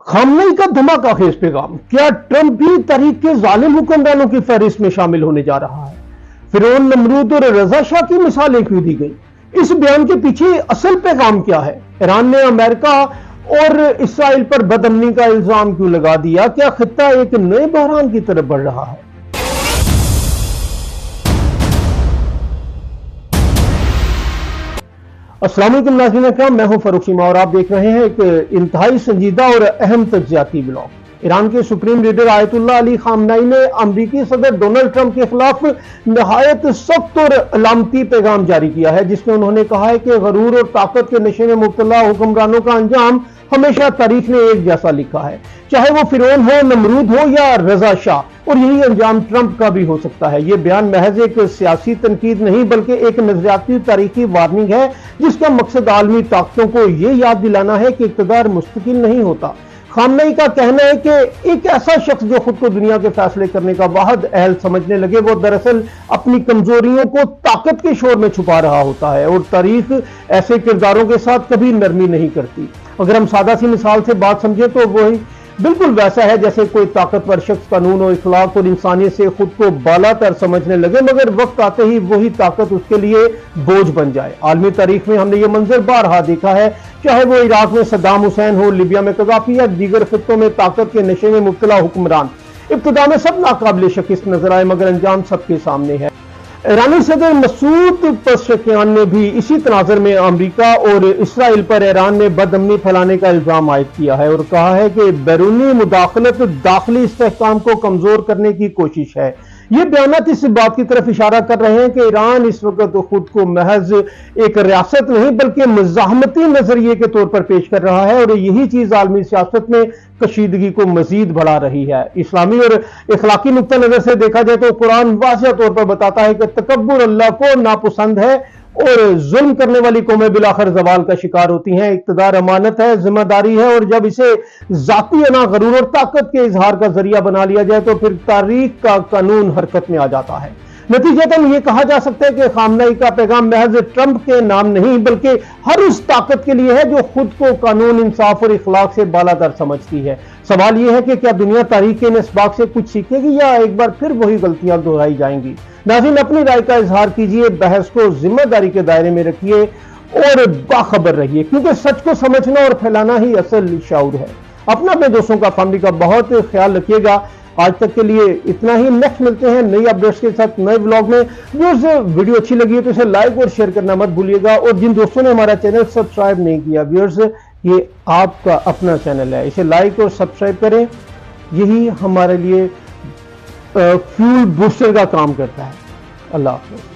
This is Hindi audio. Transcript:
खामनेई का धमाकाखेज पैगाम, क्या ट्रंप भी तारीख के जालिम हुक्मरानों की फहरिस्त में शामिल होने जा रहा है? फिरौन, नमरूद और रजा शाह की मिसालें क्यों दी गई? इस बयान के पीछे असल पैगाम क्या है? ईरान ने अमेरिका और इसराइल पर बदअमनी का इल्जाम क्यों लगा दिया? क्या खित्ता एक नए बहरान की तरफ बढ़ रहा है? अस्सलाम वालेकुम नाज़रीन अकराम, मैं हूं फरूख शीमा और आप देख रहे हैं एक इंतहाई संजीदा और अहम तज्जियाती ब्लॉग। ईरान के supreme leader Ayatollah Ali Khamenei ने अमरीकी सदर डोनाल्ड ट्रंप के खिलाफ नहायत सख्त और अलामती पैगाम जारी किया है, जिसमें उन्होंने कहा है कि गरूर और ताकत के नशे में मुब्तला हुक्मरानों का अंजाम हमेशा तारीख ने एक जैसा लिखा है, चाहे वो फिरौन हो, नमरूद हो या रजा शाह, और यही अंजाम ट्रंप का भी हो सकता है। यह बयान महज एक सियासी तनकीद नहीं बल्कि एक नजरियाती तारीखी वार्निंग है, जिसका मकसद आलमी ताकतों को यह याद दिलाना है कि इक़्तिदार मुस्तकिल नहीं होता। खामनेई का कहना है कि एक ऐसा शख्स जो खुद को दुनिया के फैसले करने का वाहिद अहल समझने लगे, वो दरअसल अपनी कमजोरियों को ताकत के शोर में छुपा रहा होता है, और तारीख ऐसे किरदारों के साथ कभी नरमी नहीं करती। अगर हम सादा सी मिसाल से बात समझे तो वही बिल्कुल वैसा है जैसे कोई ताकतवर शख्स कानून और इखलाक और इंसानियत से खुद को बालातर समझने लगे, मगर वक्त आते ही वही ताकत उसके लिए बोझ बन जाए। आलमी तारीख में हमने ये मंजर बारहा देखा है, चाहे वो इराक में सद्दाम हुसैन हो, लिबिया में कदाफी या दीगर खित्तों में ताकत के नशे में मुब्तला हुक्मरान। इब्तिदा में सब नाकाबिल शिकस्त नजर आए, मगर अंजाम सबके सामने है। ईरानी सदर मसूद पेज़ेश्कियान ने भी इसी तनाज़ुर में अमेरिका और इसराइल पर ईरान में बदअमनी फैलाने का इल्जाम आयद किया है और कहा है कि बैरूनी मुदाखलत दाखिली इस्तेहकाम को कमजोर करने की कोशिश है। ये बयानात इस बात की तरफ इशारा कर रहे हैं कि ईरान इस वक्त खुद को महज एक रियासत नहीं बल्कि मुज़ाहमती नजरिए के तौर पर पेश कर रहा है, और यही चीज आलमी सियासत में कशीदगी को मजीद बढ़ा रही है। इस्लामी और इखलाकी नुक्ता नजर से देखा जाए तो कुरान वाज़ेह तौर पर बताता है कि तकब्बुर अल्लाह को नापसंद है और जुल्म करने वाली कौमें बिलाखिर जवाल का शिकार होती हैं। इक़्तिदार अमानत है, जिम्मेदारी है, और जब इसे जाती अना, गरूर और ताकत के इजहार का जरिया बना लिया जाए तो फिर तारीख का कानून हरकत में आ जाता है। नतीजतन ये कहा जा सकता है कि खामनेई का पैगाम महज ट्रंप के नाम नहीं बल्कि हर उस ताकत के लिए है जो खुद को कानून, इंसाफ और इखलाक से बालातर समझती है। सवाल यह है कि क्या दुनिया तारीख के इन इसबाक से कुछ सीखेगी या एक बार फिर वही गलतियां दोहराई जाएंगी? नाज़रीन, अपनी राय का इजहार कीजिए, बहस को जिम्मेदारी के दायरे में रखिए और बाखबर रहिए, क्योंकि सच को समझना और फैलाना ही असल शऊर है। अपना, अपने दोस्तों का, फैमिली का बहुत ख्याल रखिएगा। आज तक के लिए इतना ही। नेक्स्ट मिलते हैं नई अपडेट्स के साथ नए व्लॉग में। वीडियो अच्छी लगी है तो इसे लाइक और शेयर करना मत भूलिएगा, और जिन दोस्तों ने हमारा चैनल सब्सक्राइब नहीं किया, व्यूअर्स, ये आपका अपना चैनल है, इसे लाइक और सब्सक्राइब करें। यही हमारे लिए फ्यूल बूस्टर का काम करता है। अल्लाह हाफ़िज़।